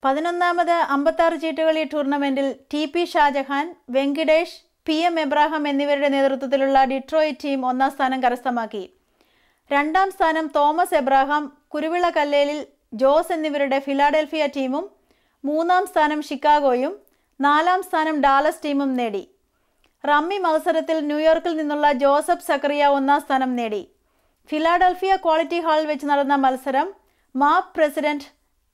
11ാമത് 56 ചീട്ടുകളി ടൂർണമെന്റിൽ TP. Shah Jahan, Venkatesh, PM. Abraham എന്നിവരുടെ നേതൃത്വത്തിലുള്ള ഡിട്രോയിറ്റ് ടീം 1ാം സ്ഥാനം കരസ്ഥമാക്കി. 2ാം സ്ഥാനം തോമസ് എബ്രാഹാം, കുരുവിള കല്ലേലിൽ ജോസ് എന്നിവരുടെ ഫിലാഡൽഫിയ ടീമും, 3ാം സ്ഥാനം ഷിക്കാഗോയും 4ാം സ്ഥാനം ഡാലസ് ടീമും നേടി. റമ്മി മത്സരത്തിൽ ന്യൂയോർക്കിൽ നിന്നുള്ള ജോസഫ് സക്കറിയ 1ാം സ്ഥാനം നേടി. ഫിലാഡൽഫിയ ക്വാളിറ്റി ഹാളിൽ വെച്ച് നടന്ന മത്സരം MAP president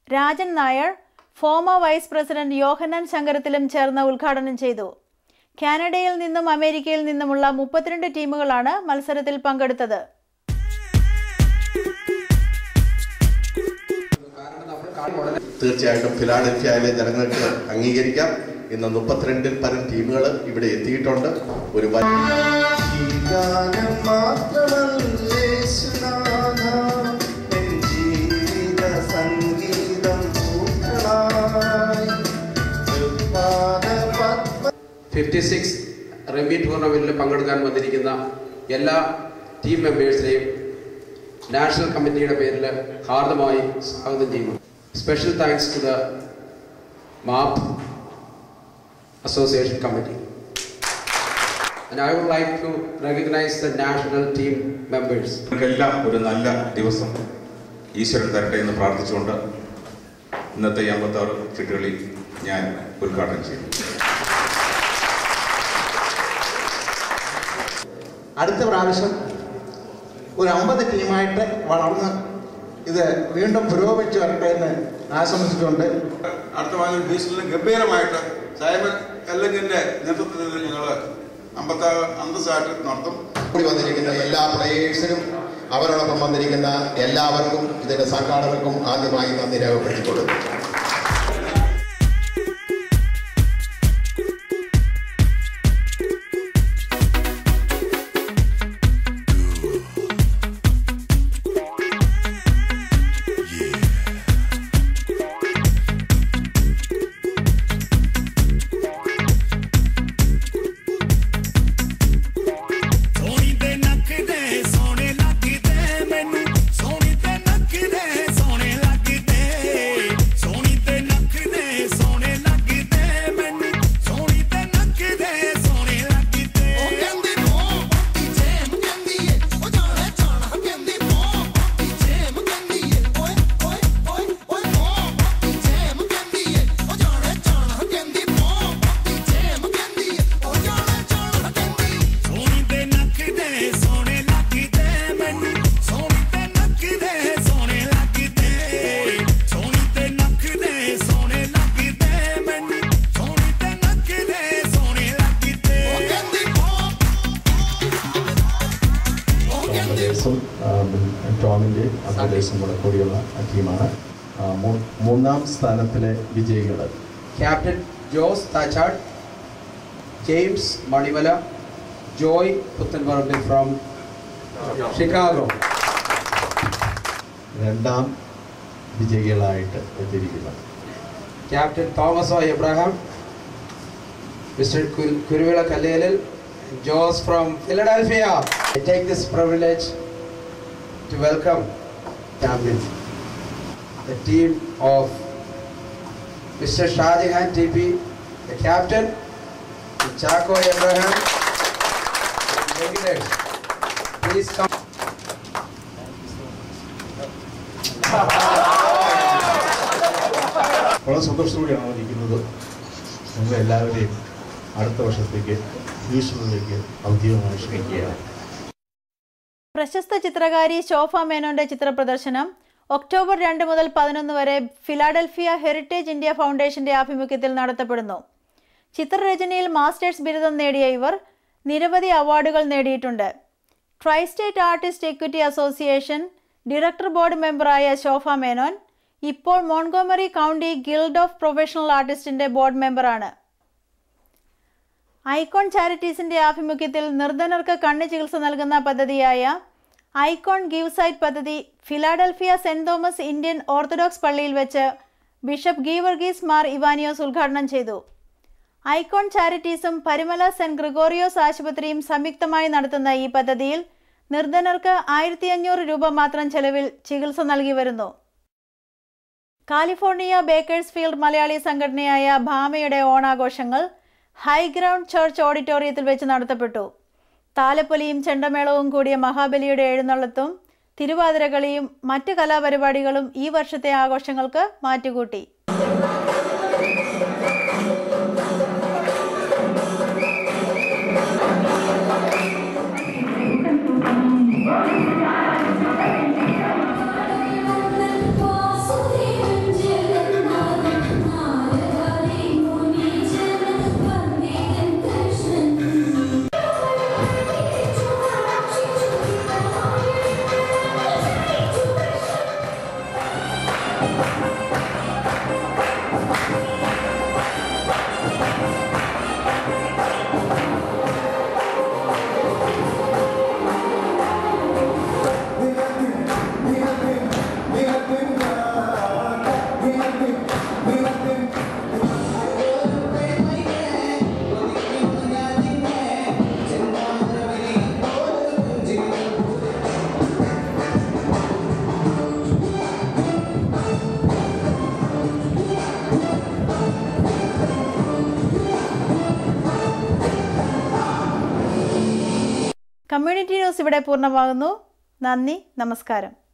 Rajan Nair, former vice president Yohannan ശങ്കരത്തിലും ചേർന്ന് ഉദ്ഘാടനം ചെയ്തു. കാനഡയിൽ നിന്നും അമേരിക്കയിൽ നിന്നുമുള്ള 32 ടീമുകളാണ് മത്സരത്തിൽ പങ്കെടുത്തത്. തീർച്ചയായിട്ടും ഫിലാഡൽഫിയയിലെ ജനങ്ങൾക്ക് അംഗീകരിക്കാം. ഇന്ന് 32-ൽ പരം ടീമുകൾ ഇവിടെ എത്തിയിട്ടുണ്ട്. ഒരു റമ്മി ടൂർണമെന്റിൽ പങ്കെടുക്കാൻ വന്നിരിക്കുന്ന എല്ലാ ടീം മെമ്പേഴ്സിനെയും നാഷണൽ കമ്മിറ്റിയുടെ പേരിൽ ഹാർദമായി സ്വാഗതം ചെയ്യുന്നു. Special thanks to the MAP association committee. And I would like to recognize the national team members. എല്ലാം ഒരു നല്ല ദിവസം ഈശ്വരൻ തരട്ടെ എന്ന് പ്രാർത്ഥിച്ചുകൊണ്ട് ഇന്നത്തെ 56 ചീട്ടുകളി ഞാൻ ഉദ്ഘാടനം ചെയ്യുന്നു. അടുത്ത പ്രാവശ്യം ഒരു 50 ടീമായിട്ട് വളർന്ന് ഇത് വീണ്ടും പുരോഗമിച്ച് വരട്ടെ എന്ന് ആശംസിച്ചുകൊണ്ട് അടുത്ത പ്രാവശ്യം ബീച്ചിൽ ഗംഭീരമായിട്ട് സൈമൺ എല്ലങ്ങിന്റെ നേതൃത്വത്തിൽ ഞങ്ങൾ 56 അന്തസ്സായിട്ട് നടത്തും. കൂടി വന്നിരിക്കുന്ന എല്ലാ പ്ലേയേഴ്സിനും അവരോടൊപ്പം വന്നിരിക്കുന്ന എല്ലാവർക്കും ഇതിന്റെ സംഘാടകർക്കും ആദ്യമായി നന്ദി രേഖപ്പെടുത്തിക്കൊള്ളുന്നു. ടോമിൻ്റെ അന്തർദേശം കൂടെ കൂടിയുള്ള ടീമാണ്. 3ാം സ്ഥാനത്തിലെ വിജയികൾ captain Jose Thachat, James Manimala, Joy Puthenparambil from Chicago. 2ാം വിജയികളായിട്ട് എത്തിയിരിക്കുന്നത് captain Thomas Abraham, Mr Kuruvila Kallelil, Jose from Philadelphia. I take this privilege to welcome the team of Mr. Shahjahan TP, the captain, Chaco Abraham, and Venkatesh. Please come. വളരെ സന്തോഷത്തോടെയാണ് ഇരിക്കുന്നത്. നിങ്ങളെല്ലാവരെയും അടുത്ത വർഷത്തേക്ക് ഈശ്വരനിലേക്ക് ഔദ്യോഗികമായി ക്ഷണിക്കുകയാണ്. പ്രശസ്ത ചിത്രകാരി ശോഭ മേനോന്റെ ചിത്രപ്രദർശനം ഒക്ടോബർ 2 മുതൽ 11 വരെ ഫിലാഡൽഫിയ ഹെറിറ്റേജ് ഇന്ത്യ ഫൗണ്ടേഷന്റെ ആഭിമുഖ്യത്തിൽ നടത്തപ്പെടുന്നു. ചിത്രരചനയിൽ മാസ്റ്റേഴ്സ് ബിരുദം നേടിയ ഇവർ നിരവധി അവാർഡുകൾ നേടിയിട്ടുണ്ട്. Tri state artist equity association director board മെമ്പറായ ശോഭ മേനോൻ ഇപ്പോൾ Montgomery county guild of professional ആർട്ടിസ്റ്റിന്റെ ബോർഡ് മെമ്പറാണ്. ഐക്കോൺ ചാരിറ്റീസിന്റെ ആഭിമുഖ്യത്തിൽ നിർധനർക്ക് കണ്ണ് ചികിത്സ നൽകുന്ന പദ്ധതിയായ ഐക്കോൺ ഗീവ് സൈറ്റ് പദ്ധതി Philadelphia Saint Thomas Indian Orthodox പള്ളിയിൽ വെച്ച് ബിഷപ്പ് ഗീവർഗീസ് മാർ ഇവാനിയോസ് ഉദ്ഘാടനം ചെയ്തു. ഐക്കോൺ ചാരിറ്റീസും പരിമല സെന്റ് ഗ്രിഗോറിയോസ് ആശുപത്രിയും സംയുക്തമായി നടത്തുന്ന ഈ പദ്ധതിയിൽ നിർധനർക്ക് 1500 രൂപ മാത്രം ചെലവിൽ ചികിത്സ നൽകി വരുന്നു. കാലിഫോർണിയ ബേക്കേഴ്സ്ഫീൽഡ് മലയാളി സംഘടനയായ ഭാമയുടെ ഓണാഘോഷങ്ങൾ ഹൈഗ്രൗണ്ട് ചർച്ച് ഓഡിറ്റോറിയത്തിൽ വെച്ച് നടത്തപ്പെട്ടു. താലപ്പൊലിയും ചെണ്ടമേളവും കൂടിയ മഹാബലിയുടെ എഴുന്നള്ളത്തും തിരുവാതിരകളിയും മറ്റ് കലാപരിപാടികളും ഈ വർഷത്തെ ആഘോഷങ്ങൾക്ക് മാറ്റുകൂട്ടി. കമ്മ്യൂണിറ്റി ന്യൂസ് ഇവിടെ പൂർണ്ണമാകുന്നു. നന്ദി, നമസ്കാരം.